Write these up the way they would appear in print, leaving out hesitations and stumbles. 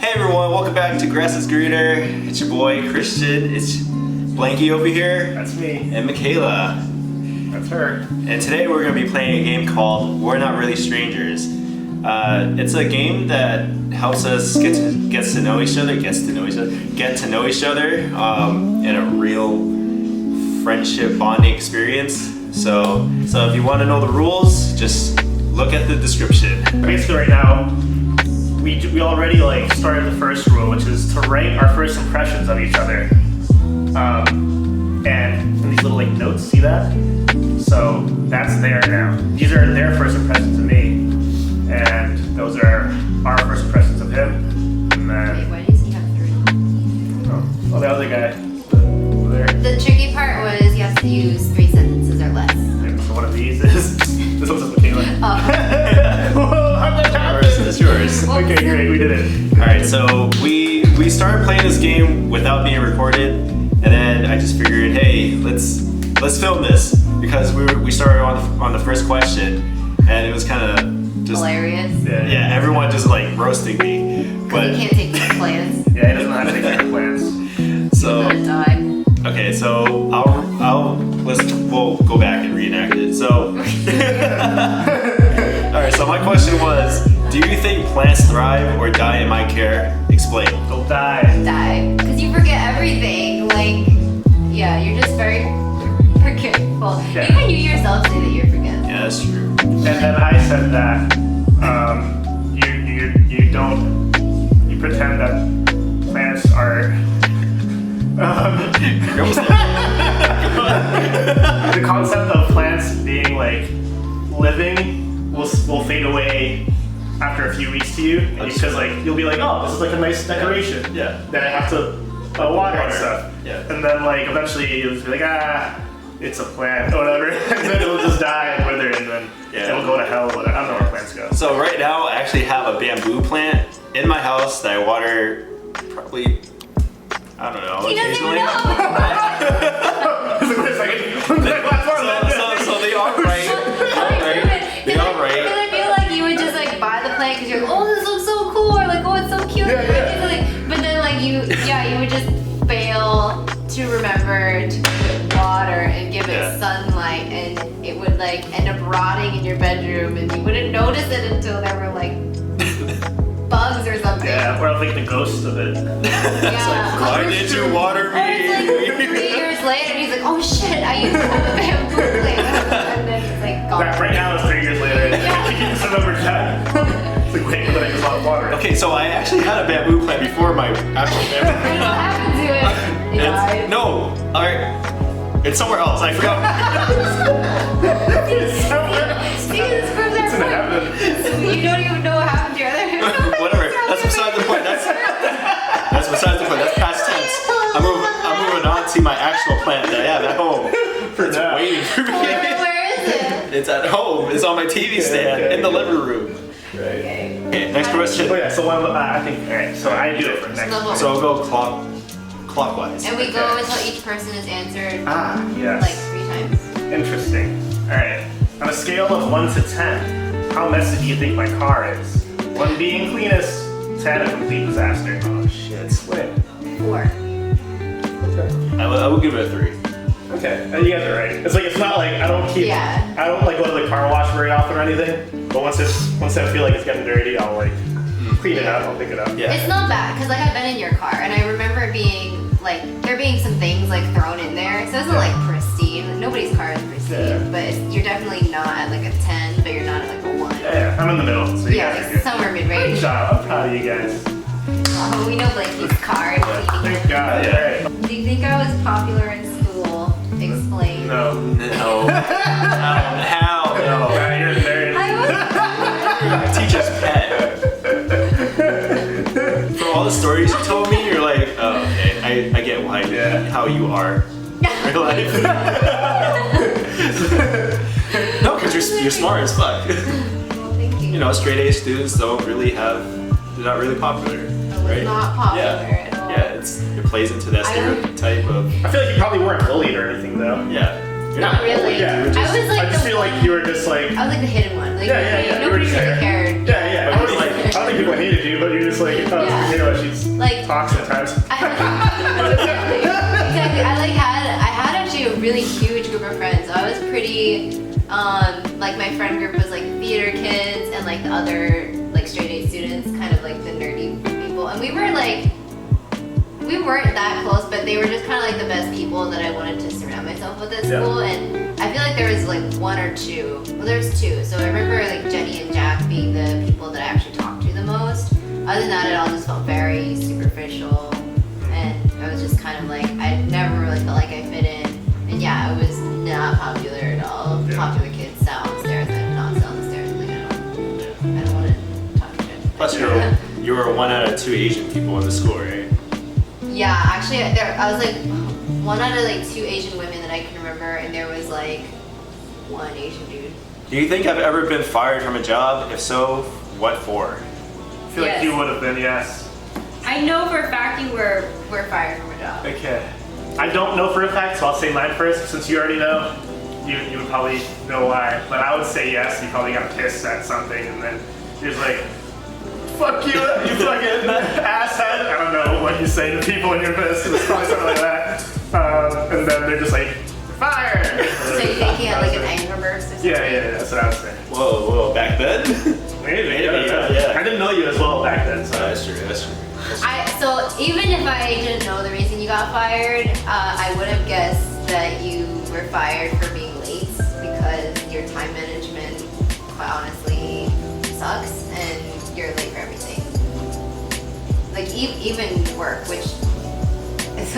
Hey everyone, welcome back to Grass is Greener. It's your boy Christian. It's Blanky over here. That's me. And Michaela. That's her. And today we're going to be playing a game called We're Not Really Strangers. It's a game that helps us get to know each other in a real friendship bonding experience. So if you want to know the rules, just look at the description. Basically right now, we already started the first rule, which is to write our first impressions of each other. And these little notes, see that? So that's there now. These are their first impressions of me, and those are our first impressions of him. And then Wait, why does he have three? oh, the other guy over there. The tricky part was you have to use 3 sentences or less. Yeah, so one of these is this one's Michaela. Whoa, how did that happen? It's yours. Okay, great, we did it. Alright, so we started playing this game without being recorded, and then I just figured, hey, let's film this, because we started on the first question, and it was kind of just Hilarious. yeah, everyone just roasting me. Because he can't take the plans. Yeah, he doesn't know how to take care of plans. So He's gonna die. okay, so we'll go back and reenact it. So alright, so my question was, do you think plants thrive or die in my care? Explain. They'll die. Die. Because you forget everything. Yeah, you're just very forgetful. Yeah. Even you yourself say that you're forgetful. Yeah, that's true. And then I said that you pretend that plants are the concept of plants being living will fade away after a few weeks to you, and because you'll be oh, this is a nice decoration. Yeah. Then I have to water and stuff. Yeah. And then eventually you'll just be it's a plant or whatever, and then it'll just die and wither, and then it'll go to hell. But I don't know where plants go. So right now I actually have a bamboo plant in my house that I water probably, I don't know, He doesn't even occasionally. So they are right. They are right. Because I feel like you would just buy the plant because you're oh, this looks so cool, or oh, it's so cute. But then you would just fail to remember to put water and give it sunlight, and it would end up rotting in your bedroom, and you wouldn't notice it until there were bugs or something. Yeah, or the ghost of it. Yeah. Why did you water Or me? it's 3 years later, and he's oh shit, I used to have a bamboo plant, and then it's gone. Right now it's 3 years later, and you just remember that. It's wait, but I just want water. Okay, so I actually had a bamboo plant before my actual bamboo And what happened to it? It died. No, alright. It's somewhere else. I forgot. See, this proves our point. You don't even know what happened to your other. Whatever. That's beside the point. That's besides the point. That's past tense. I'm moving on to my actual plant that I have at home. It's waiting for me. Where is it? It's at home. It's on my TV stand in the living room. Okay. Okay, next question. Oh yeah, so I think, alright, so I do it for next. So I'll go clockwise. And we go until each person is answered Yes. 3 times. Interesting. Alright, on a scale of 1 to 10, how messy do you think my car is? 1 being cleanest, 10 a complete disaster. Oh shit, split. 4. Okay. I will give it a 3. Okay, and you guys are right. It's it's not I don't keep, Yeah. I don't go to the car wash very often or anything, but once I feel it's getting dirty, I'll clean it up, I'll pick it up. Yeah. It's not bad because I've been in your car, and I remember it being there being some things thrown in there. So it's not pristine. Nobody's car is pristine, but you're definitely not at a 10, but you're not at a 1. Yeah, I'm in the middle, so you guys are good. Somewhere mid-range. Good job, I'm proud of you guys. Oh, we know Blanky's car and cleaning. Thank God, alright. Do you think I was popular in school? Explain. No. No. How? No. Yeah, you're a nerd. I was. Teacher's pet. From all the stories you told me, you're oh, okay. I get how you are in real life. No, because you're smart as fuck. Well, thank you. Straight A students they're not really popular, I was right? not popular at all. Yeah, it plays into that stereotype of. I feel you probably weren't bullied or anything though. Yeah. You're Not really. Yeah. I was I just feel you were just I was the hidden one. yeah. Nobody really cared. Yeah. I don't think people hated you, but you're just Yeah. Michaela, talk sometimes. Exactly. I had actually a really huge group of friends. I was pretty like my friend group was like theater kids and like the other like straight A students, kind of like the nerdy people. And we weren't that close, but they were just kind of like the best people that I wanted to surround myself with at school. And I feel like there was like one or two. Well, there's two. So I remember like Jenny and Jack being the people that I actually talked to the most. Other than that, it all just felt very superficial, and I was just kind of like, I never really felt like I fit in. And yeah, I was not popular at all. Popular kids sat on the stairs, I did not sit on the stairs. Like, I don't want to talk to you. Plus, you were 1 out of 2 Asian people in the school, right? Yeah, actually, I was like 1 out of like 2 Asian women that I can remember, and there was like 1 Asian dude. Do you think I've ever been fired from a job? If so, what for? I feel like you would have been, yes. I know for a fact you were fired from a job. Okay. I don't know for a fact, so I'll say mine first. Since you already know, you would probably know why. But I would say yes. You probably got pissed at something, and then you're just like, "Fuck you, you fucking asshat." I don't know what you say to people when you're pissed. It's probably something like that. And then they're just like, "Fired." So you think he had like an anger burst or something? Yeah, that's what I would say. Whoa, back then? Maybe, yeah. I didn't know you as well back then, so. That's true. So even if I didn't know the reason you got fired, I would have guessed that you were fired for being late because your time management, quite honestly, sucks and you're late for everything. Like even work, which is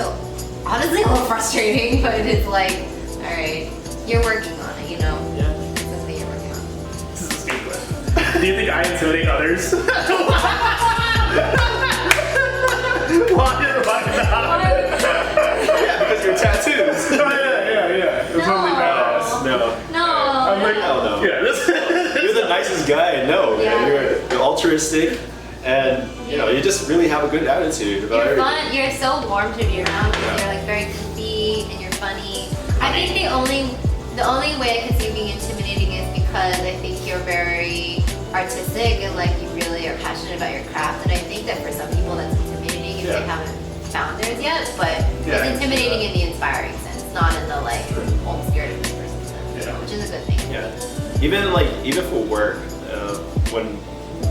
honestly a little frustrating, but it's like, all right, you're working on it, you know? Yeah. Something you're working on. This is stupid. Do you think I intimidate others? Why not? Yeah, because your tattoos. Oh, yeah. It's totally badass. No. I'm like, hell no. You're the nicest guy. No, Yeah. man. You're altruistic, and you just really have a good attitude about You're everything. fun. You're so warm to be around because you're like very goofy and you're funny. I think the only way I could see you being intimidating is because I think you're very artistic and like you really are passionate about your craft. And I think that for some people that's intimidating if they haven't found theirs yet. But it's intimidating in the inspiring sense, not in the like, oh, I'm scared of this person sense, which is a good thing. Yeah. Even for work, when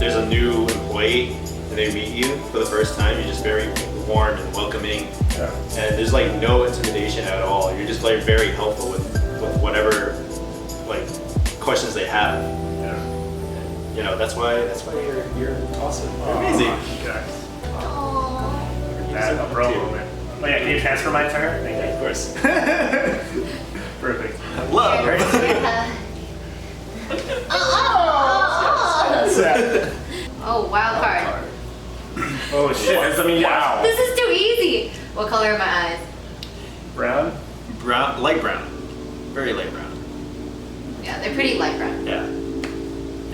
there's a new employee and they meet you for the first time, you're just very warm and welcoming, and there's like no intimidation at all. You're just like very helpful with whatever like questions they have. And, that's why you're awesome. You're amazing. That's a bro moment. Oh yeah, can you transfer my turn? Thank you. Of course. Perfect. Love. Oh, wild card. Oh shit. Wow. This is too easy. What color are my eyes? Brown? Brown, light brown. Very light brown. Yeah, they're pretty light brown. Yeah.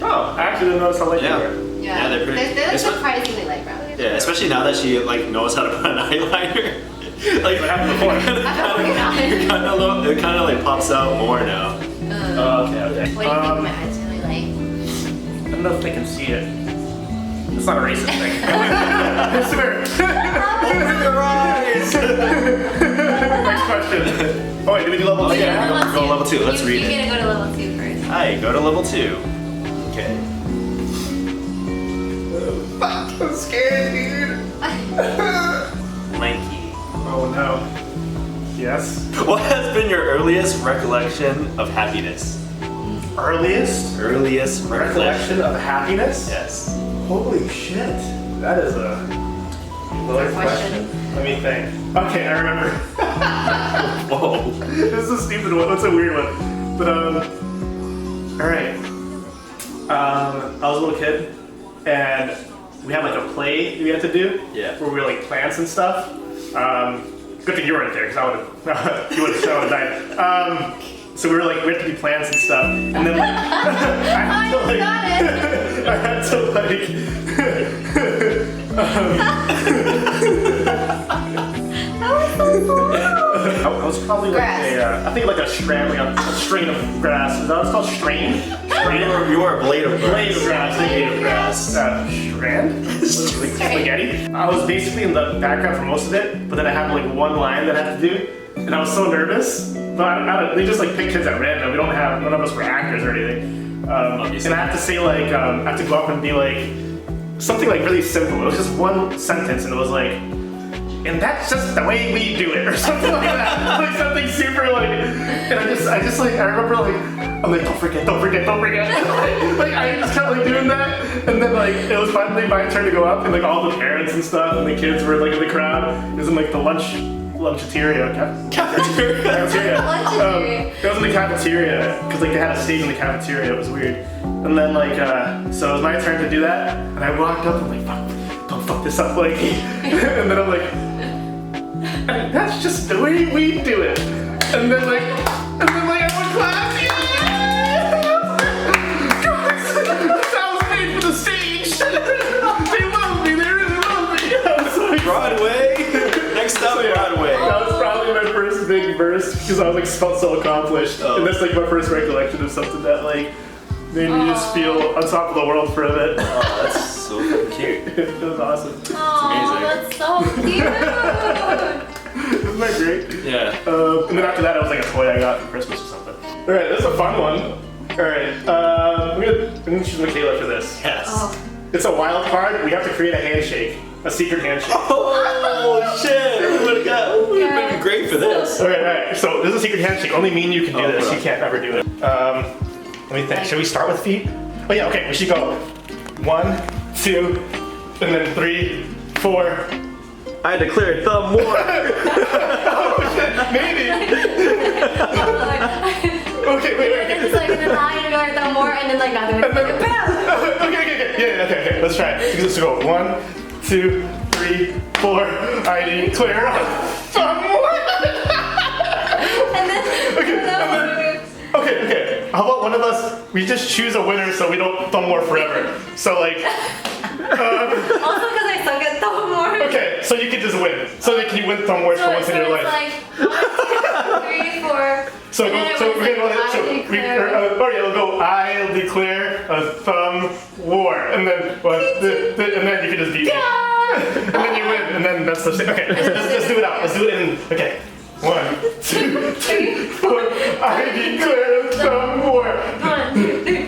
Oh, I actually didn't notice how light they were. Yeah, they're pretty. They're surprisingly light brown. Yeah, especially now that she like knows how to put an eyeliner. Like What happened before? it kind of like pops out more now. Oh, okay. What do you think my eyes really like? I don't know if they can see it. It's not a racist thing. I swear. Your eyes. Next question. Oh wait, did we do level 2? Yeah, go level 2. Let's read You're it. gonna go to level 2 first. Hi, go to level 2. Okay. I'm scared, dude. Blanky. Oh no. Yes. What has been your earliest recollection of happiness? Earliest Earliest recollection of happiness? Yes. Holy shit. That is a loaded question. Let me think. Okay, I remember. Whoa. This is a stupid one. That's a weird one. But alright. I was a little kid and we had like a play we had to do. Yeah. Where we were like plants and stuff. Good thing you weren't there because I would have you would have died. So we had to do plants and stuff. And then like I had to like I was probably like I think like a strand, like a string of grass. Is that what it's called? Strain? You are a blade of grass. Blade of grass. Blade of grass. Strand? Like spaghetti? I was basically in the background for most of it, but then I had like one line that I had to do, and I was so nervous. But they just like pick kids at random. None of us were actors or anything. And I have to say like, I have to go up and be like, something like really simple. It was just one sentence, and it was like, and that's just the way we do it, or something like that. Like something super like, and I remember like, I'm like, don't forget. like I just kept like doing that, and then like it was finally my turn to go up, and like all the parents and stuff, and the kids were like in the crowd. It was in like the lunchateria. Cafeteria. It was in the cafeteria, because like they had a stage in the cafeteria. It was weird. And then like, so it was my turn to do that, and I walked up and I'm like, fuck, don't fuck this up, like, and then I'm like, that's just the way we do it. And then like everyone claps, yeah! Guys, that was made for the stage. They love me, they really love me. I'm so excited. Broadway. Next up, Broadway. That was probably my first big burst, because I was like felt so accomplished. And that's like my first recollection of something that like made me just feel on top of the world for a bit. Oh, that's so cute. It was awesome. Oh, that's so cute. Isn't that great? Yeah. And then after that, it was like a toy I got for Christmas or something. All right, this is a fun one. All right, I'm gonna choose Michaela for this. Yes. Oh. It's a wild card. We have to create a handshake, a secret handshake. Oh shit! Everybody got. It would be great for this. All right. So this is a secret handshake. Only me and you can do this. hold You on. can't ever do it. Let me think. Should we start with feet? Oh yeah. Okay. We should go 1, 2, and then 3, 4. I declare thumb war. Oh shit. Maybe. Okay. Wait. It's like in the line and going down more and then like not doing it. Okay. Yeah. Okay. Let's try it. Let's go. 1, 2, 3, 4. I declare thumb war. And then Okay. How about one of us? We just choose a winner so we don't thumb war forever. So like. also because I suck at thumb more. Okay, so you can just win. So like you win thumb wars for once in your life. Like 1, 2, 3, 4. So we'll go. I'll declare a thumb war, and then you can just beat me, and then you win, and then that's the thing. Okay, let's do it out. Let's do it in. Okay, 1, 2, 3, 4. I declare a thumb war. 1, 2, 3.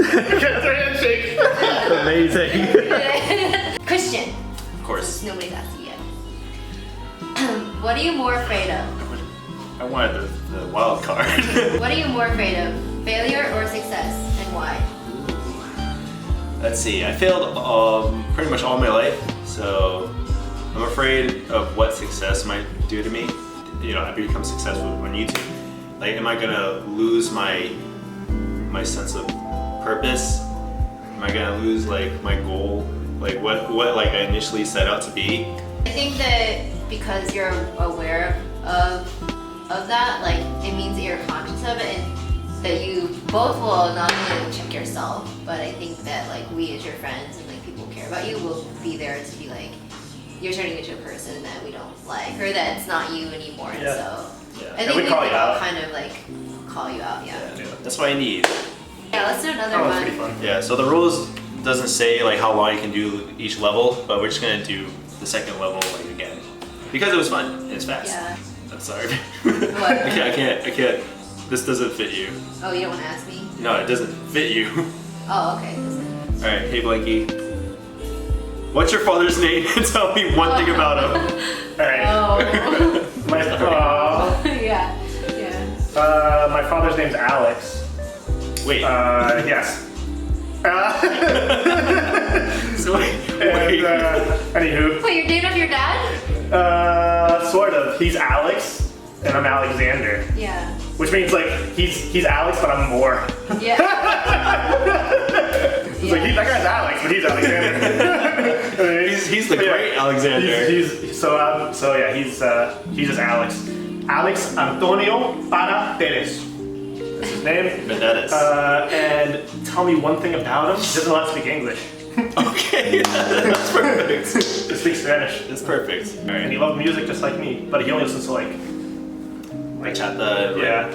Okay, that's our handshake. Amazing. Christian. Of course. Nobody's asked you yet. What are you more afraid of? I wanted the wild card. What are you more afraid of? Failure or success, and why? Let's see. I failed pretty much all my life, so I'm afraid of what success might do to me. You know, I become successful on YouTube. Like, am I gonna lose my sense of purpose? Am I gonna lose like my goal? Like what like I initially set out to be? I think that because you're aware of that, like it means that you're conscious of it and that you both will not only check yourself, but I think that like we as your friends and like people who care about you will be there to be like, you're turning into a person that we don't like or that it's not you anymore. And so I think we call will you out. kind of like call you out, yeah. That's what I need. Yeah, let's do another Oh, one. that's pretty fun. Yeah, so the rules doesn't say like how long you can do each level, but we're just gonna do the second level like again. Because it was fun and it's fast. Yeah. I'm sorry. What? I can't. This doesn't fit you. Oh, you don't want to ask me? No, it doesn't fit you. Oh, okay. Alright, hey Blanky. What's your father's name and tell me one thing about him? Alright. Oh. Yeah. Yeah. My father's name's Alex. Wait. Yes. So wait. Anywho. Wait, you're named after your dad? Sort of. He's Alex, and I'm Alexander. Yeah. Which means like he's Alex, but I'm more. Yeah. It's like that guy's Alex, but he's Alexander. He's the great Alexander. He's just Alex. Alex Antonio Para Perez. That's his name. Benedettis. And tell me one thing about him. He doesn't know how to speak English. Okay, that's perfect. He speaks Spanish. That's perfect. And he loves music just like me, but he only listens to like Bachata. yeah.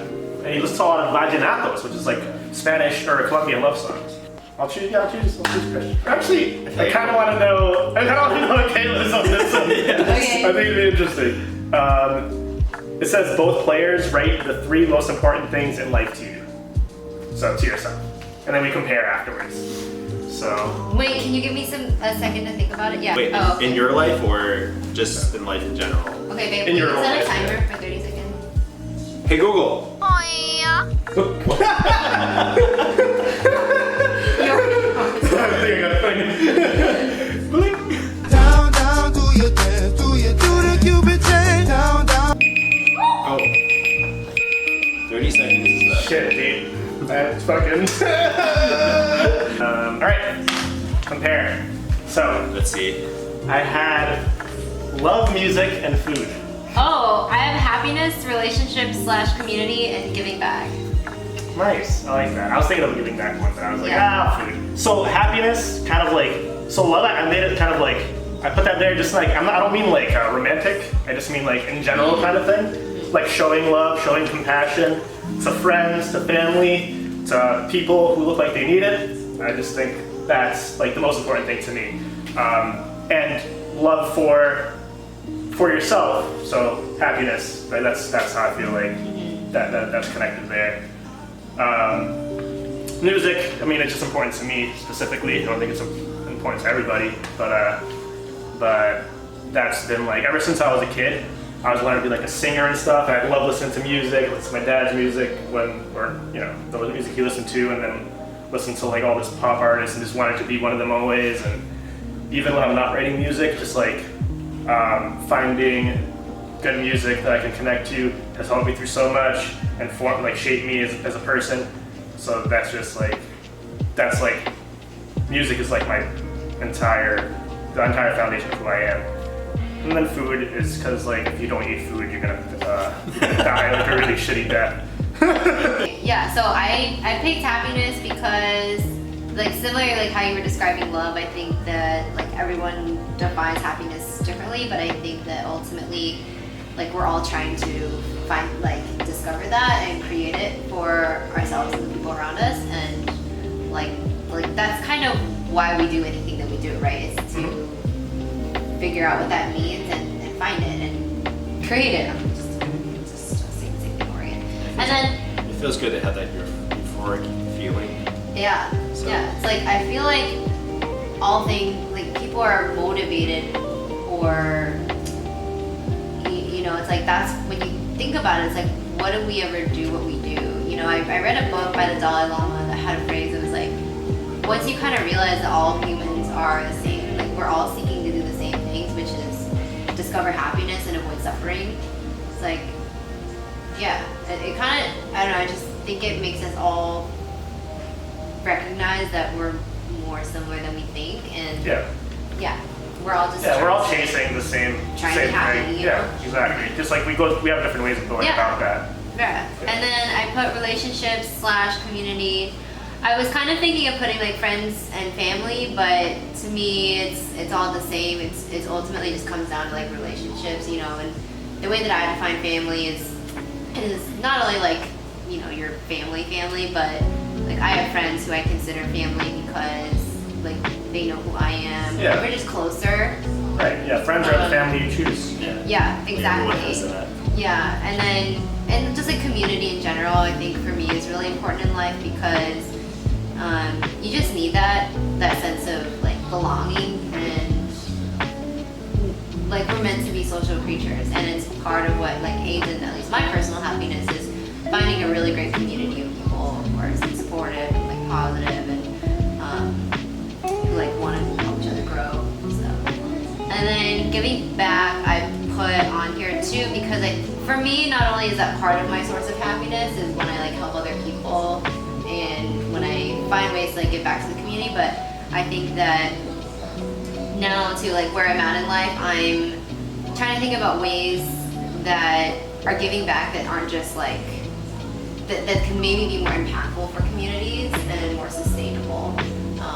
and he listens to a lot of vallenatos, which is like Spanish or Colombian love songs. I'll choose Christian. Actually, I kind of want to know. I kind of want to know what Kayla's on this one. Okay. I think it'd be interesting. It says both players write the 3 most important things in life to you. So to yourself, and then we compare afterwards. So. Wait, can you give me a second to think about it? Yeah. Wait, Oh, okay. in your life or just in life in general? Okay, babe. in your Set a life, timer for 30 seconds. Hey Google. Down, down, do your dance, do the Cupid chain, down, down. Oh. 30 seconds is that. Shit, dude. That's fucking. Alright. Compare. So, Let's see. I had love, music, and food. Oh, I have happiness, relationships / community, and giving back. Nice. I like that. I was thinking of a giving back one, but I was like, Yeah. food. So, happiness, kind of like. So, love, I made it kind of like. I put that there just like. I don't mean like romantic. I just mean like in general kind of thing. Like showing love, showing compassion to friends, to family, to people who look like they need it. I just think that's like the most important thing to me. And love for yourself. So happiness, right? That's how I feel like that's connected there. Music, I mean, it's just important to me specifically. I don't think it's important to everybody, but that's been like ever since I was a kid. I was wanting to be like a singer and stuff. And I love listening to music. I listen to my dad's music the music he listened to, and then listen to like all this pop artists, and just wanted to be one of them always. And even when I'm not writing music, just like finding good music that I can connect to has helped me through so much and shape me as a person. So that's just like music is like the entire foundation of who I am. And then food is because like if you don't eat food, you're gonna die like a really shitty death. Yeah, so I picked happiness because like similar like how you were describing love, I think that like everyone defines happiness differently, but I think that ultimately like we're all trying to find like discover that and create it for ourselves and the people around us, and like that's kind of why we do anything that we do, right? Is to figure out what that means and find it and create it. I'm just saying the same thing, Morgan. And then It feels good to have that euphoric feeling. yeah, So- yeah. It's like I feel like all things like people are motivated, or you know, it's like that's when you think about it. It's like, what do we ever do what we do? You know, I read a book by the Dalai Lama that had a phrase that was like, once you kind of realize that all humans are the same, like we're all seeking to do the same things, which is discover happiness and avoid suffering. It's like, yeah, it kind of, I don't know, I just think it makes us all recognize that we're more similar than we think, and yeah, we're all just we're all trying to- chasing the same Trying to be happy, thing. you know? Yeah, exactly. Just like we have different ways of going Yeah. about that. Yeah. And then I put relationships / community. I was kind of thinking of putting like friends and family, but to me it's all the same. It's ultimately just comes down to like relationships, you know, and the way that I define family is not only like, you know, your family, but like I have friends who I consider family because like they know who I am. Yeah. We're just closer. Right. Yeah. Friends are the family you choose. Yeah, Everyone has exactly. that. Yeah, and just like community in general, I think for me is really important in life because you just need that sense of like belonging, and like we're meant to be social creatures, and it's part of what like aids in at least my personal happiness is finding a really great community of people who are supportive and like positive and who like want to help each other grow. So, and then giving back, I put on here too because for me, not only is that part of my source of happiness is when I like help other people and when I find ways to like give back to the community, but I think that now to like where I'm at in life, I'm trying to think about ways that are giving back that aren't just like that can maybe be more impactful for communities and more sustainable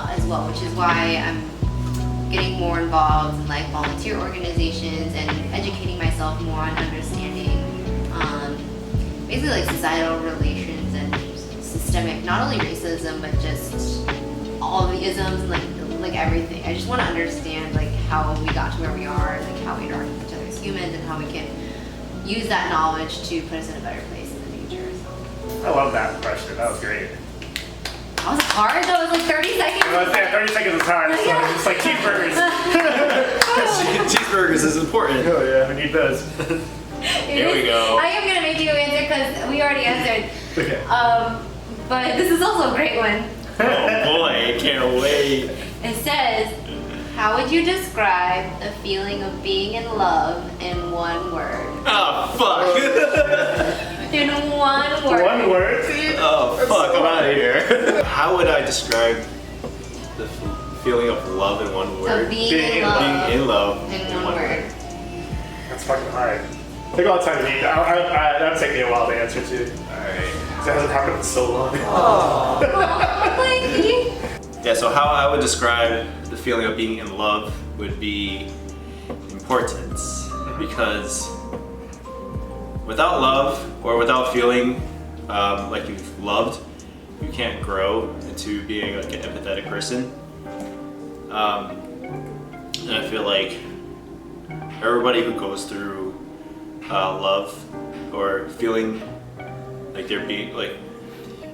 as well, which is why I'm getting more involved in like volunteer organizations and educating myself more on understanding basically like societal relations and systemic, not only racism but just all the isms and like everything. I just want to understand like how we got to where we are, and like how we interact with each other as humans, and how we can use that knowledge to put us in a better place in the future. So. I love that question. That was great. That was hard though. It was like 30 seconds. Well, yeah, 30 seconds is hard. So it's like cheeseburgers. Cheeseburgers is important. Oh yeah, we need those. Here we go. I am gonna make you answer because we already answered. Okay. But this is also a great one. Oh boy, I can't wait. It says, how would you describe the feeling of being in love in one word? Oh fuck. In one word. One word? Oh fuck, I'm out of here. How would I describe the feeling of love in one word? Of being in love. Being in love In one word. That's fucking hard. Take all the time you need. That'd take me a while to answer too. Alright. That hasn't happened in so long. Oh, Blanky. Yeah, so how I would describe the feeling of being in love would be importance. Because without love or without feeling like you've loved, you can't grow into being like an empathetic person. And I feel like everybody who goes through love or feeling like they're being like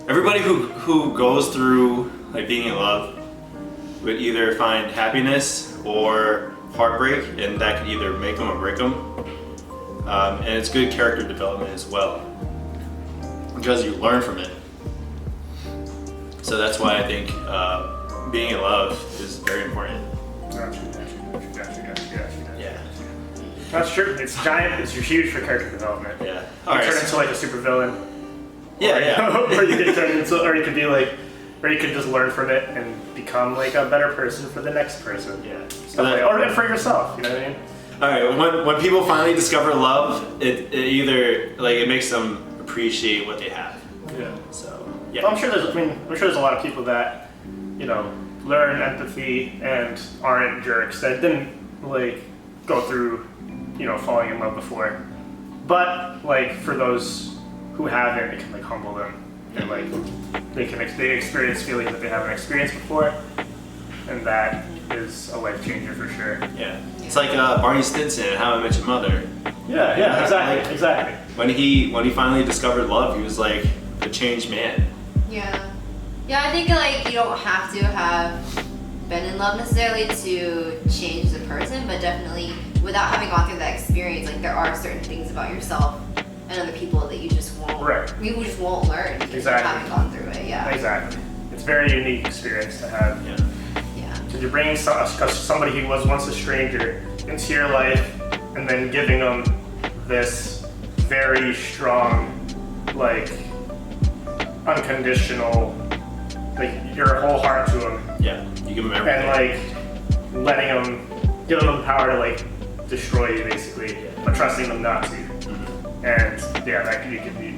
everybody who goes through like being in love would either find happiness or heartbreak, and that could either make them or break them. And it's good character development as well because you learn from it. So that's why I think being in love is very important. Gotcha. Yeah. That's true. It's giant. It's huge for character development. Yeah. You turn into like a super villain. Yeah. Or you could turn into, or you could be like, or you could just learn from it and become like a better person for the next person. Yeah. Or for yourself. You know what I mean? All right. When people finally discover love, it either like it makes them appreciate what they have. Yeah. So yeah. Well, I'm sure there's a lot of people that, you know, learn empathy and aren't jerks that didn't like go through, you know, falling in love before. But like for those who haven't, it can like humble them and like they experience feelings that they haven't experienced before, and that is a life changer for sure. Yeah. It's like Barney Stinson in How I Met Your Mother. Yeah, exactly. When he finally discovered love, he was like a changed man. Yeah. Yeah, I think like you don't have to have been in love necessarily to change the person, but definitely without having gone through that experience, like there are certain things about yourself and other people that you just won't learn because you haven't gone through it. Yeah. Exactly. It's a very unique experience to have. Yeah. Yeah. So you're bringing somebody who was once a stranger into your life, and then giving them this very strong, like, unconditional, like your whole heart to them. Yeah. You give him everything. And like giving them the power to like destroy you basically, but trusting them not to. And yeah, that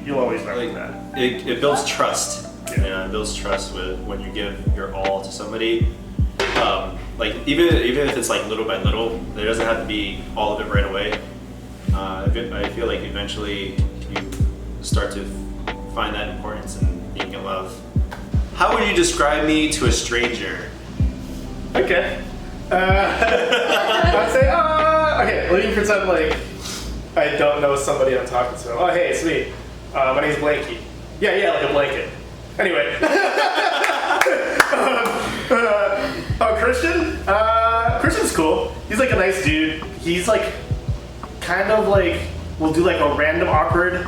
you'll always learn from that. It builds trust. Yeah. It builds trust when you give your all to somebody. Like even if it's like little by little, there doesn't have to be all of it right away. I feel like eventually you start to find that importance in being in love. How would you describe me to a stranger? Okay. I'd say, okay, let me pretend like I don't know somebody I'm talking to. Oh, hey, it's me. My name's Blanky. Yeah, like a blanket. Anyway. Christian? Christian's cool. He's like a nice dude. He's like, kind of like, we'll do like a random awkward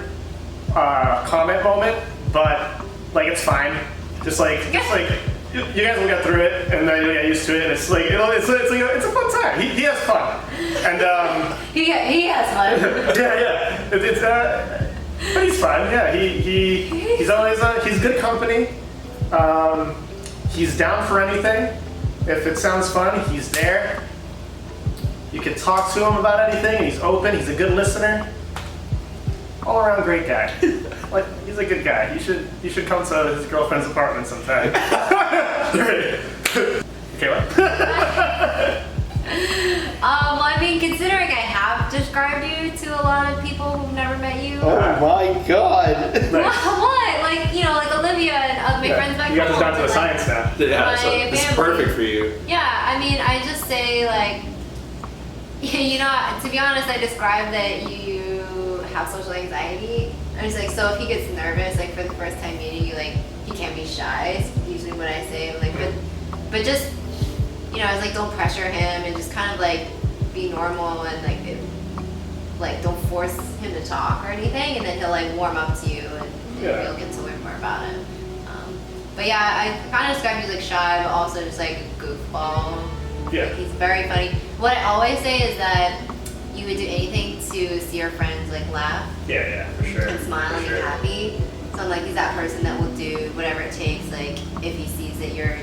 comment moment, but like it's fine. Just like you guys will get through it, and then you'll get used to it. And it's like it's a fun time. He has fun, and he has fun. yeah. But he's fine. Yeah, he's always he's good company. He's down for anything. If it sounds fun, he's there. You can talk to him about anything. He's open. He's a good listener. All around great guy. Like, he's a good guy. You should come to his girlfriend's apartment sometime. Okay, what? Well, I mean, considering I have described you to a lot of people who've never met you? Oh my god. What? Like, you know, like Olivia and my friends back home. You got this down to the and, like, science now. Yeah, so My this is family. perfect for you. Yeah, I mean, I just say like, you know, to be honest, I describe that you have social anxiety. I'm just like, so if he gets nervous, like for the first time meeting you, like he can't be shy. Is usually what I say. I'm like, but just, you know, I was like, don't pressure him and just kind of like be normal and like don't force him to talk or anything, and then he'll like warm up to you and you'll get to learn more about him. But yeah, I kind of describe you as like shy, but also just like a goofball. Yeah. Like, he's very funny. What I always say is that you would do anything to see your friends like laugh Yeah, for sure. and smile For and be sure. happy. So I'm like, he's that person that will do whatever it takes. Like if he sees that you're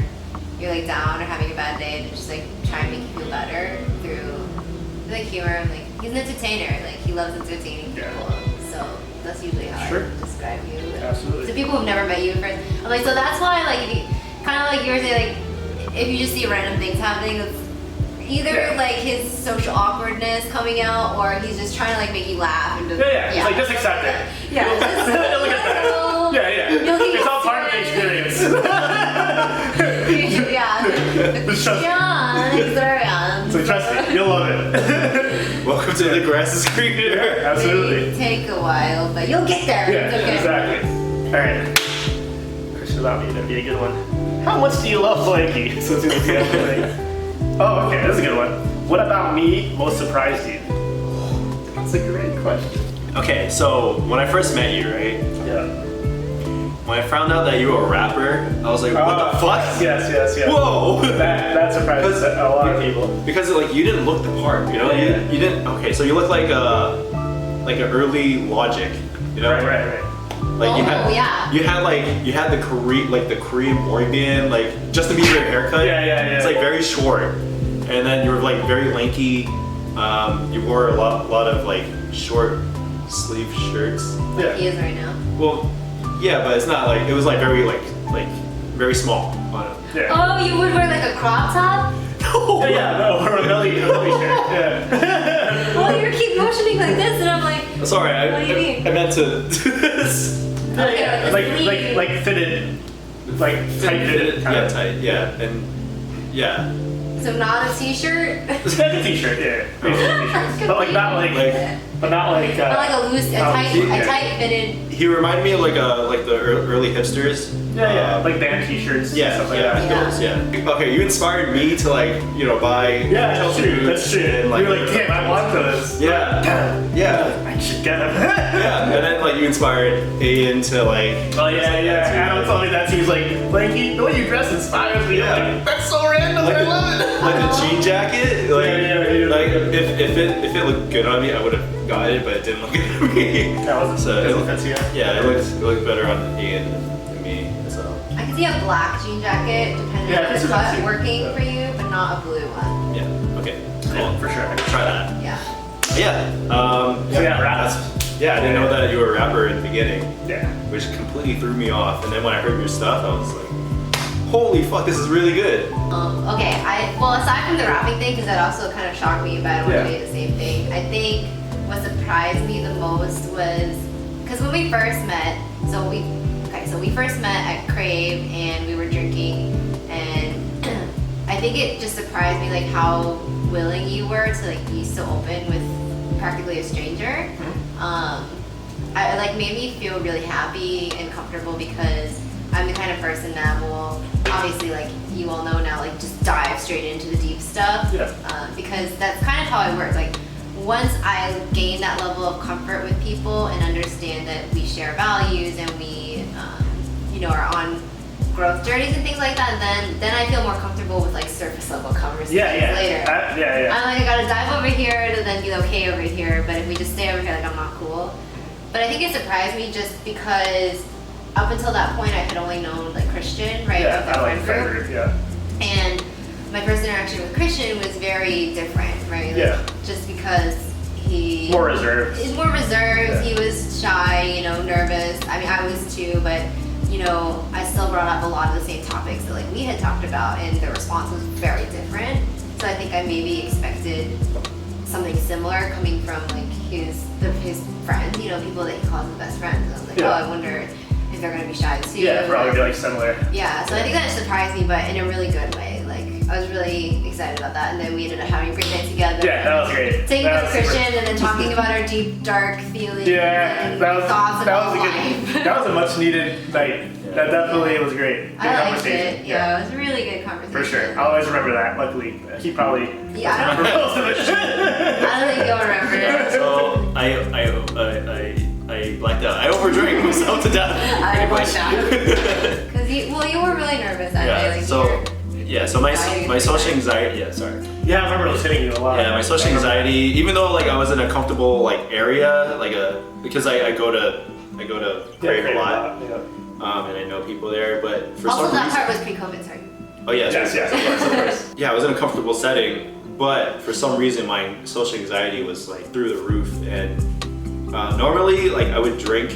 like down or having a bad day, to just like try and make you feel better through like humor. And like he's an entertainer. Like he loves entertaining people. Yeah. So that's usually how Sure. I describe you. Absolutely. To people who've never met you in person, I'm like, so that's why like if you, kind of like you were saying, like if you just see random things happening, it's either like his social awkwardness coming out, or he's just trying to like make you laugh and just, Yeah. Like just accept it. Yeah. Just, Look at that. Yeah. You'll get It's all part of the used experience. yeah. Just trust me. Yeah, experience. So trust me, you'll love it. Welcome to the grass is greener. Absolutely. May take a while, but you'll get there. Yeah, It's okay. exactly. Alright. Question about me, that'd be a good one. How much do you love Blanky? So it's gonna be everything. Oh, okay, that's a good one. What about me most surprised you? That's a great question. Okay, so when I first met you, right? Yeah. When I found out that you were a rapper, I was like, what the fuck? Yes. Whoa! That surprised a lot of people. Because like you didn't look the part, you know? Yeah. You didn't. Okay, so you look like an early Logic, you know? Right. Like you had, Oh, yeah. you had the Korean boy band, like Justin Bieber haircut. Yeah. It's like very short, and then you were like very lanky. You wore a lot of like short sleeve shirts. He Yeah. is right now. Well, yeah, but it's not like it was like very very small on it. Yeah. Oh, you would wear like a crop top? No. No, or a belly shirt. Yeah. Well, you keep motioning like this, and I'm like, Sorry, What do you mean? I meant to do this. okay, Like fitted, like tight fitted. Yeah, tight. Yeah, and yeah. So not a t-shirt? It's like a t-shirt, yeah. Basically t-shirts. But like not like Not like a loose, a yeah. tight fitted. He reminded me of like the early hipsters. Yeah, like band t-shirts. Yeah, and stuff like yeah, that. those, yeah. Okay, you inspired me to like, buy. Yeah, that's true. That's true. And, You're like, damn, I want those. Yeah. I should get them. Yeah, and then like you inspired Ayen to like. Oh yeah. Adam told me that. He was like, Blanky, the way you dress inspires me. Yeah. I'm like, that's so random. I love it. Like the jean jacket, like Yeah. like if it looked good on me, I would have got it, but it didn't look good on me. That wasn't So doesn't fit you. yeah, it looked better on Ayen than me. So I can see a black jean jacket depending Yeah, on this the is cut too. working for you, but not a blue one. yeah, okay, cool. Yeah, for sure. Try that. Yeah. Yeah. So yeah, rap. Yeah, I didn't know that you were a rapper in the beginning, Yeah. which completely threw me off. And then when I heard your stuff, I was like, holy fuck, this is really good. Okay, aside from the rapping thing, because that also kind of shocked me, but I don't want Yeah. to say the same thing. I think what surprised me the most was, because when we first met, so we first met at Crave and we were drinking, and I think it just surprised me like how willing you were to like be so open with practically a stranger. I like made me feel really happy and comfortable, because I'm the kind of person that will obviously, like you all know now, like just dive straight into the deep stuff. Yeah. Because that's kind of how I work. Like once I gain that level of comfort with people and understand that we share values and we, are on growth journeys and things like that, then I feel more comfortable with like surface level conversations later. Yeah. I'm like, I gotta dive over here to then be okay over here, but if we just stay over here, like I'm not cool. But I think it surprised me just because up until that point I had only known like Christian, right? Yeah, with I my like friend group. friend group, yeah. And my first interaction with Christian was very different, right? Like, Yeah. just because he More reserved. He's more reserved. Yeah. He was shy, nervous. I mean, I was too, but I still brought up a lot of the same topics that like we had talked about, and the response was very different. So I think I maybe expected something similar similar coming from like his friends, you know, people that he calls his best friends. And I was like, Yeah. oh, I wonder if they're gonna be shy too. Yeah, probably be like similar. Yeah, so I think that surprised me, but in a really good way. Like, I was really excited about that, and then we ended up having a great night together. Yeah, that was great. Taking That with was Christian, super- and then talking about our deep, dark feelings and that was thoughts about a life. good. That was a much needed night. That definitely was great. Good I liked conversation. it. Yeah, it was a really good conversation. For sure. I'll always remember that. Luckily, he probably Yeah, I doesn't remember most of it. I don't think you'll remember it. So I blacked out. I overdrank myself to death. I pretty blacked much. out. Because you were really nervous that day. Yeah. Like, So my anxiety. social anxiety. Yeah, sorry. Yeah, I remember hitting you a lot. Yeah, my social anxiety. Even though like I was in a comfortable like area, because I go to Crave a lot, Yeah. and I know people there, but for also, some that reason. part was pre-COVID, sorry. Oh yeah. Yes, of course. Yeah, I was in a comfortable setting, but for some reason my social anxiety was like through the roof, and normally like I would drink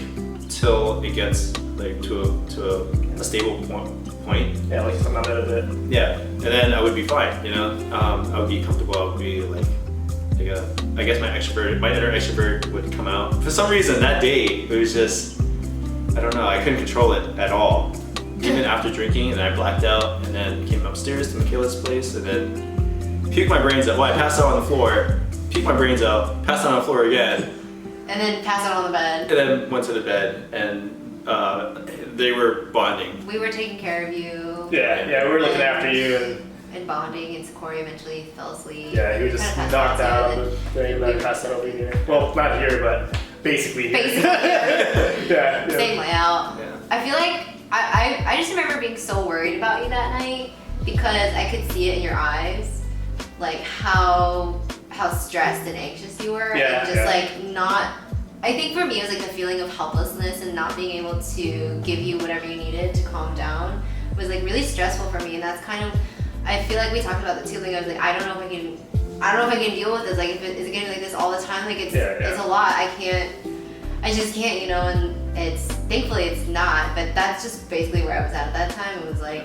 till it gets like to a stable point. Yeah, like something out of it. Yeah, and then I would be fine, you know. I would be comfortable. I would be like I guess my inner extrovert would come out. For some reason that day it was just, I don't know, I couldn't control it at all. Even after drinking, and I blacked out, and then came upstairs to Michaela's place, and then puked my brains out. Well, I passed out on the floor, puked my brains out, passed out on the floor again, And then pass out on the bed. and then went to the bed, and they were bonding. We were taking care of you. Yeah, we were looking after you, And bonding, and Sokcorey eventually fell asleep. and yeah, he was just Kinda knocked passed out. too, Then he passed out over here. Well, not here, but basically here. Basically, Yeah. same layout. Yeah. I feel like I just remember being so worried about you that night because I could see it in your eyes, like how stressed and anxious you were, Yeah, and just yeah. like not. I think for me it was like the feeling of helplessness and not being able to give you whatever you needed to calm down was like really stressful for me, and that's kind of. I feel like we talked about that too. Like I was like, I don't know if I can deal with this. Like, is it getting like this all the time? Like it's a lot. I just can't, you know. And thankfully it's not. But that's just basically where I was at that time. It was like,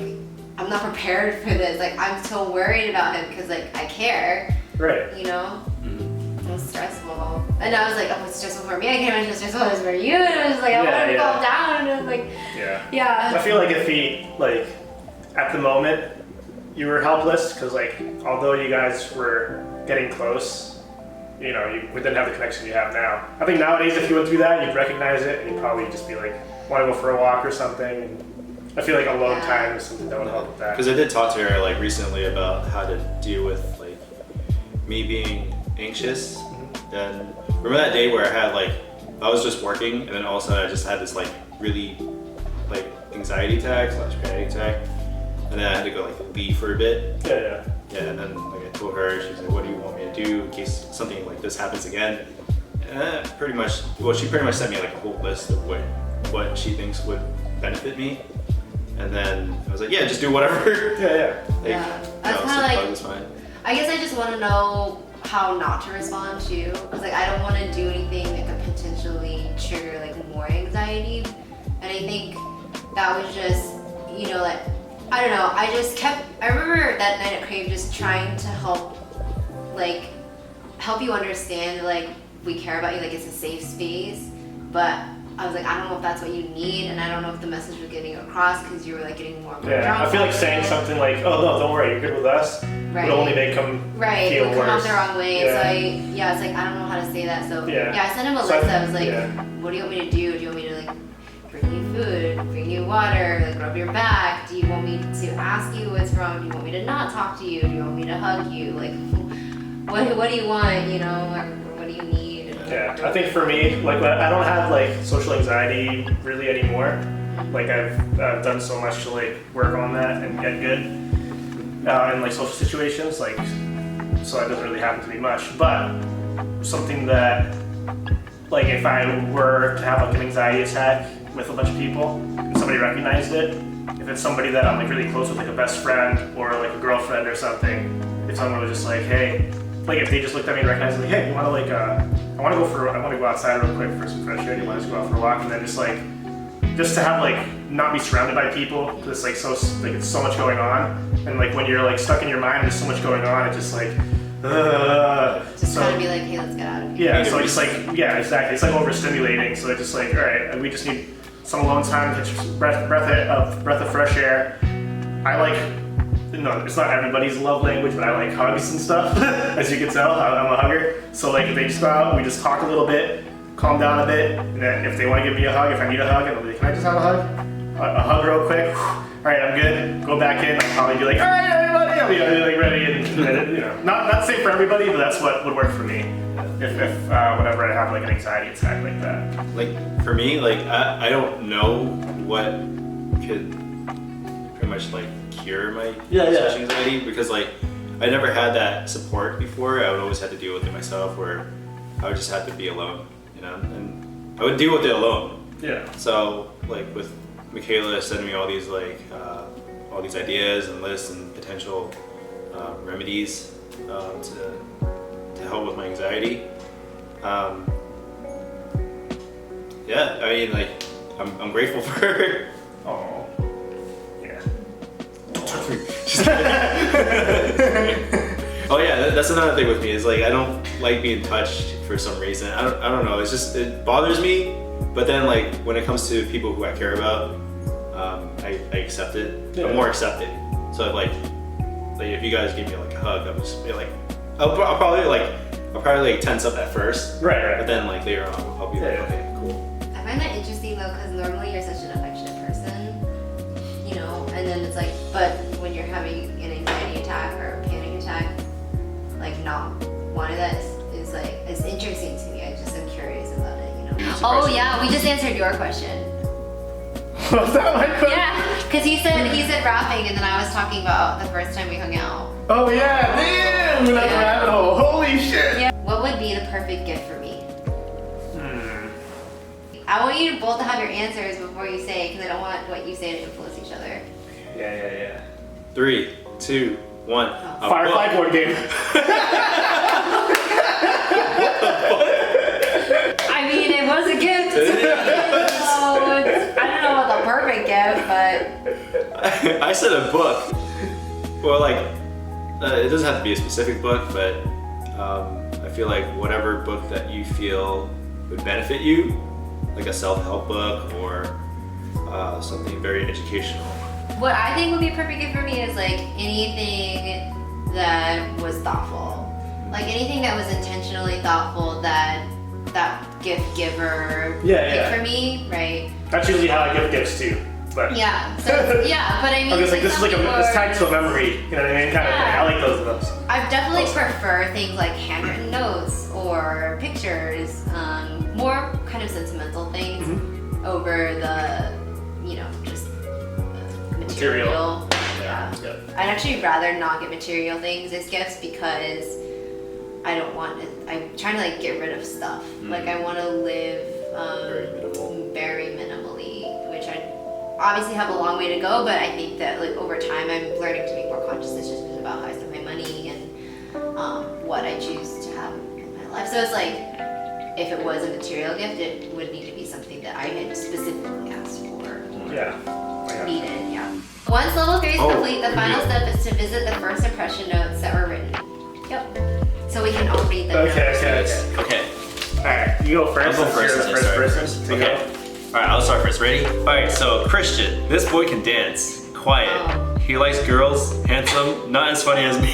I'm not prepared for this. Like I'm so worried about him because like I care, Right. you know. It was stressful, and I was like, oh, it's stressful for me. I can't imagine how stressful it is for you. And I was like, I wanted to calm down. And I was like, Yeah. I feel like if he, like, at the moment, you were helpless because, like, although you guys were getting close, you know, we didn't have the connection you have now. I think nowadays, if you went through that, you'd recognize it and you'd probably just be like, want to go for a walk or something. And I feel like alone time is something that would help with that. Because I did talk to her like recently about how to deal with like me being anxious. And remember that day where I was just working, and then all of a sudden I just had this like really like anxiety attack / panic attack, and then I had to go like leave for a bit. Yeah. Yeah, and then like I told her, she's like, "What do you want me to do in case something like this happens again?" Pretty much. Well, she pretty much sent me like a whole list of what she thinks would benefit me, and then I was like, "Yeah, just do whatever." Yeah. Like, That's no, kind of like. it's fine. I guess I just want to know how not to respond to, because like I don't want to do anything that could potentially trigger like more anxiety, and I think that was just, you know, like I don't know. I remember that night at Crave just trying to help you understand like we care about you, like it's a safe space, but I was like, I don't know if that's what you need, and I don't know if the message was getting across because you were like getting more drunk. Yeah. I feel like saying something like, "Oh no, don't worry, you're good with us," would only make them it feel would come off worse. the wrong way. Yeah. So it's like I don't know how to say that. So Yeah. I sent him a list. I was like, what do you want me to do? Do you want me to like bring you food, bring you water, like rub your back? Do you want me to ask you what's wrong? Do you want me to not talk to you? Do you want me to hug you? Like what do you want? You know, or what do you need? Yeah, I think for me, like I don't have like social anxiety really anymore. Like I've done so much to like work on that and get good in like social situations. Like so that doesn't really happen to me much. But something that like if I were to have like an anxiety attack with a bunch of people and somebody recognized it, if it's somebody that I'm like really close with, like a best friend or like a girlfriend or something, if someone was just like, hey. Like if they just looked at me and recognized, like, hey, you want to like, I want to go outside real quick for some fresh air. You want to just go out for a walk, and then just to have like not be surrounded by people because it's like it's so much going on, and like when you're like stuck in your mind, there's so much going on. It's just like, Just trying to be like, hey, let's get out Yeah, so it's like, yeah, exactly. It's like overstimulating. So it's just like, all right, we just need some alone time, get your breath of fresh air. I like, no, it's not everybody's love language, but I like hugs and stuff. As you can tell, I'm a hugger. So like, they just go out, we just talk a little bit, calm down a bit, and then if they want to give me a hug, if I need a hug, I'll be like, can I just have a hug? A hug real quick. All right, I'm good. Go back in. I'll probably be like, all right, everybody. I'll be like ready, and you know, not safe for everybody, but that's what would work for me. If whenever I have like an anxiety attack like that. Like for me, like I don't know what could pretty much like cure my social anxiety, because like I never had that support before. I would always have to deal with it myself, where I would just have to be alone, you know, and I would deal with it alone. Yeah. So like with Michaela sending me all these ideas and lists and potential remedies to help with my anxiety. Yeah, I mean, like, I'm grateful for her. Oh. Yeah. Oh yeah, that's another thing with me, is like I don't like being touched for some reason. I don't know. It's just, it bothers me. But then like when it comes to people who I care about, I accept it. Yeah. I'm more accepting. So like if you guys give me like a hug, I'm just be like, I'll probably like tense up at first. Right. But then like later on, I'll be like, okay, cool. I find that interesting though, because normally you're such an affectionate person, you know, and then it's like, but when you're having an anxiety attack or a panic attack, like not one of that is like, it's interesting to me. I just am curious about it, you know. Oh yeah, we just answered your question. Was that my question? Yeah, because he said rapping, and then I was talking about the first time we hung out. Oh yeah, damn! We're not rabbit hole. Holy shit! Yeah. What would be the perfect gift for me? I want you both to have your answers before you say it, because I don't want what you say to influence each other. Yeah. 3, 2, 1. Firefly board game. I mean, it was a gift. So I don't know about the perfect gift, but I said a book. Well, like, it doesn't have to be a specific book, but I feel like whatever book that you feel would benefit you, like a self-help book or something very educational. what I think would be a perfect gift for me is like anything that was thoughtful. Like anything that was intentionally thoughtful that gift giver picked for me, right? That's usually how I give gifts too. But Yeah. So yeah, but I mean, I'm just like, this is like some people it's tied are- to a memory. You know what I mean? Kind of thing. I like those of those. I definitely prefer things like handwritten notes or pictures, more kind of sentimental things over the, just material. Yeah. I'd actually rather not get material things as gifts because I don't want it. I'm trying to like get rid of stuff. Like I want to live very minimally, which I obviously have a long way to go, but I think that like over time I'm learning to make more conscious decisions about how I spend my money and what I choose to have in my life. So it's like if it was a material gift, it would need to be something that I had specifically asked for. Yeah. Needed, yeah. Once level 3 is complete, the final step is to visit the first impression notes that were written. Yep. So we can all read them. Okay. Alright, you go first. I'll go first. You're the first person to go. Alright, I'll start first. Ready? Alright, so Christian. This boy can dance. Quiet. Oh. He likes girls. Handsome. Not as funny as me.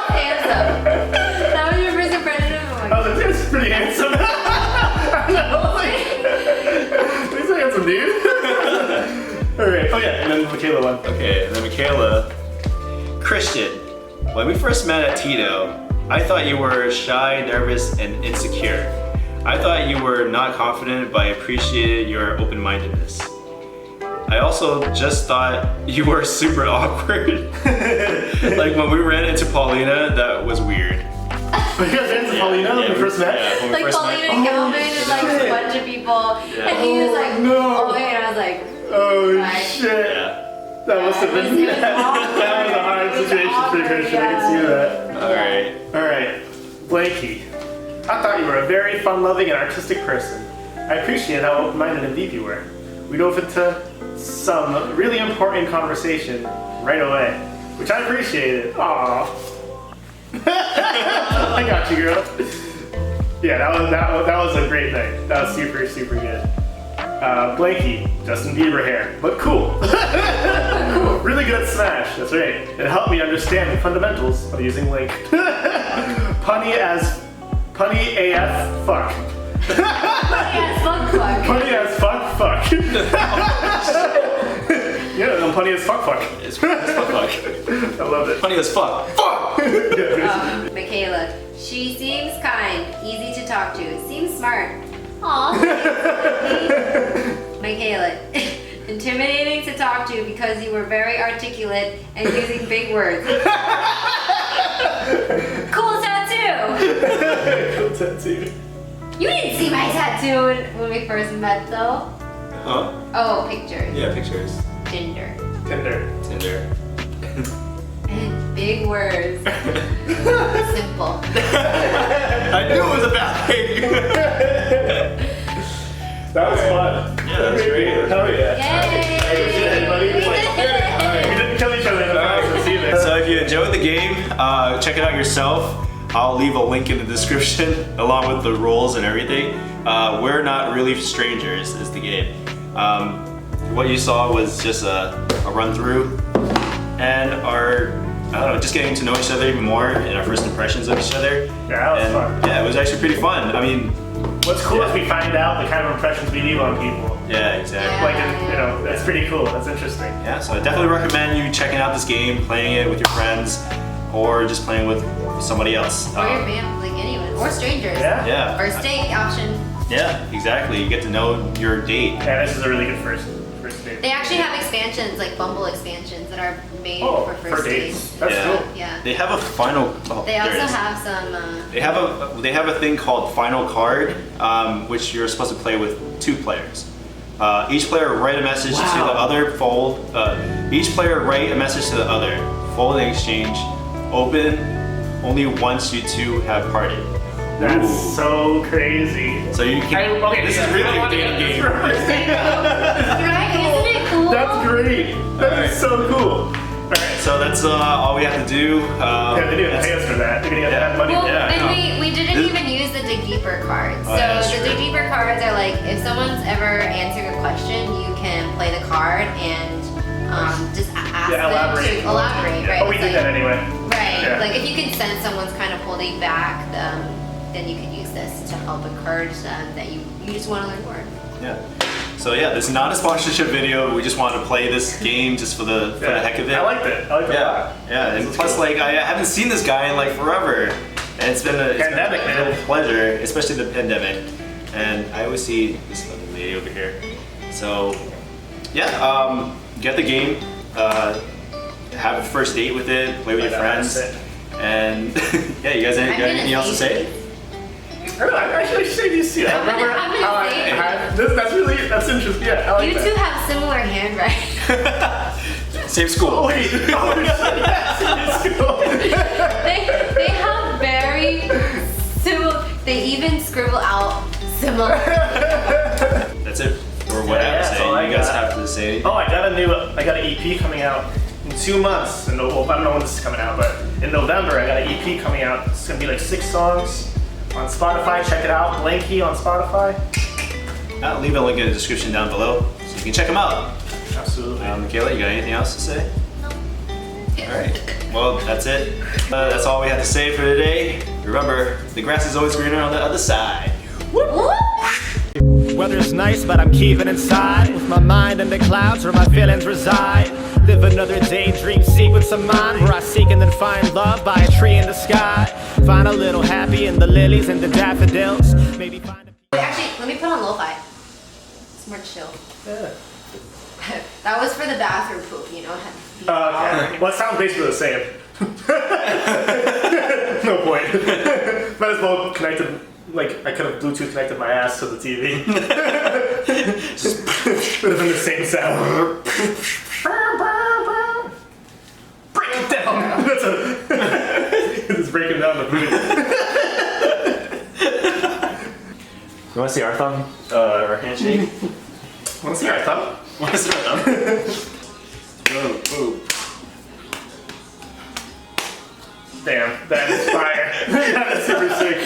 Handsome. That was your first impression of him. I was like, this is pretty handsome. I know, like, he's a handsome dude. Alright, oh yeah, and then Michaela one. Okay, and then Michaela. Christian. When we first met at Tito, I thought you were shy, nervous, and insecure. I thought you were not confident, but I appreciated your open-mindedness. I also just thought you were super awkward. Like when we ran into Paulina, that was weird. But you guys ran into Paulina when we first met? Yeah, when we Like first Paulina met. and Calvin and like a bunch of people. And he was like, no. oh, and I was like, Oh Right. shit. Yeah. That must have been It was awkward. that was a hard It was situation for awkward, Christian. I can see that. Alright. Alright, Blanky. I thought you were a very fun-loving and artistic person. I appreciate how open-minded and deep you were. We dove into some really important conversation right away, which I appreciated. Aww. I got you, girl. Yeah, that was a great night. That was super, super good. Blanky, Justin Bieber hair, but cool. Cool. Really good at Smash, that's right. It helped me understand the fundamentals of using Link. Punny AF fuck. Punny as fuck. Yeah, I'm punny as fuck. It's fuck. I love it. Funny as fuck. Fuck! Michaela, she seems kind, easy to talk to, seems smart. Aw. Michaela, intimidating to talk to because you were very articulate and using big words. Cool tattoo. Cool tattoo. You didn't see my tattoo when we first met though. Huh? Oh, pictures. Yeah, pictures. Tinder. Tinder. And big words. Simple. I knew it was a bad thing. That was fun. Yeah, that was great. Hell yeah. Yay! We didn't kill each other in the process either. So if you enjoyed the game, check it out yourself. I'll leave a link in the description along with the rules and everything. We're not really strangers is the game. What you saw was just a run through and just getting to know each other even more and our first impressions of each other. Yeah, that was fun. Yeah, it was actually pretty fun. I mean, what's cool is we find out the kind of impressions we leave on people. yeah, exactly. Like, that's pretty cool. That's interesting. Yeah, so I definitely recommend you checking out this game, playing it with your friends, or just playing with somebody else. Or your family, like anyone. Or strangers. Yeah. First date option. Yeah, exactly. You get to know your date. Yeah, this is a really good first date. They actually have expansions, like Bumble expansions, that are made for for first dates. dates. That's Yeah. cool. Yeah. They have a final. Oh, They there also it is. have some. They have a thing called Final Card, which you're supposed to play with 2 players. Each player write a message to the other. Fold. Each player write a message to the other. Fold and exchange. Open only once you 2 have parted. That's Ooh. so crazy. So you can. This is really a dating game. Right? Isn't it cool? That's great. That is so cool. Alright. So that's all we have to do. Yeah, they didn't pay us for that. They're gonna get that money. Well, Yeah, and no. we didn't even use the dig deeper cards. Oh, yeah, that's So the true. dig deeper cards are like, if someone's ever answering a question, you can play the card and just ask them elaborate. to elaborate, right? Oh, we It's did like- that anyway. Right. Yeah. Like if you can sense someone's kind of holding back, then you can use this to help encourage them that you just want to learn more. Yeah. So yeah, this is not a sponsorship video. We just wanted to play this game just for the heck of it. I liked it. I liked it a lot. Yeah, and plus, like, I haven't seen this guy in like forever, and it's been a Pandemic, man. real pleasure, especially the pandemic. And I always see this little lady over here. So, yeah, get the game, have a first date with it, play with your friends, and yeah, you guys got anything else to say? I should say these two. I I'm gonna- remember I'm gonna how I say it. had that's interesting. Yeah, I like You that. two have similar handwriting. Same school. Oh wait, yes, They have very similar. They even scribble out similar. That's it for what I have to that's say. all I You guys got. have to say. Oh, I got an EP coming out in 2 months. Well, I don't know when this is coming out, but in November I got an EP coming out. It's gonna be like 6 songs on Spotify. Check it out, Blanky on Spotify. I'll leave a link in the description down below so you can check them out. Absolutely. Michaela, you got anything else to say? All right. Well, that's it. That's all we have to say for today. Remember, the grass is always greener on the other side. Weather's nice, but I'm keeping inside with my mind in the clouds where my feelings reside. Live another daydream sequence of mine where I seek and then find love by a tree in the sky. Find a little happy in the lilies and the daffodils. Maybe find a Wait, actually, let me put on lo-fi. It's more chill. That was for the bathroom poop, you know. Okay. Well, it sounds basically the same. No point. Might as well connected. Like I could have Bluetooth connected my ass to the TV. Would have been the same sound. Break it down. That's it's breaking down the boot. You want to see our thumb? Our handshake? Want to see our thumb? Want to see our thumb? Boom. Damn, that is fire. That is super sick.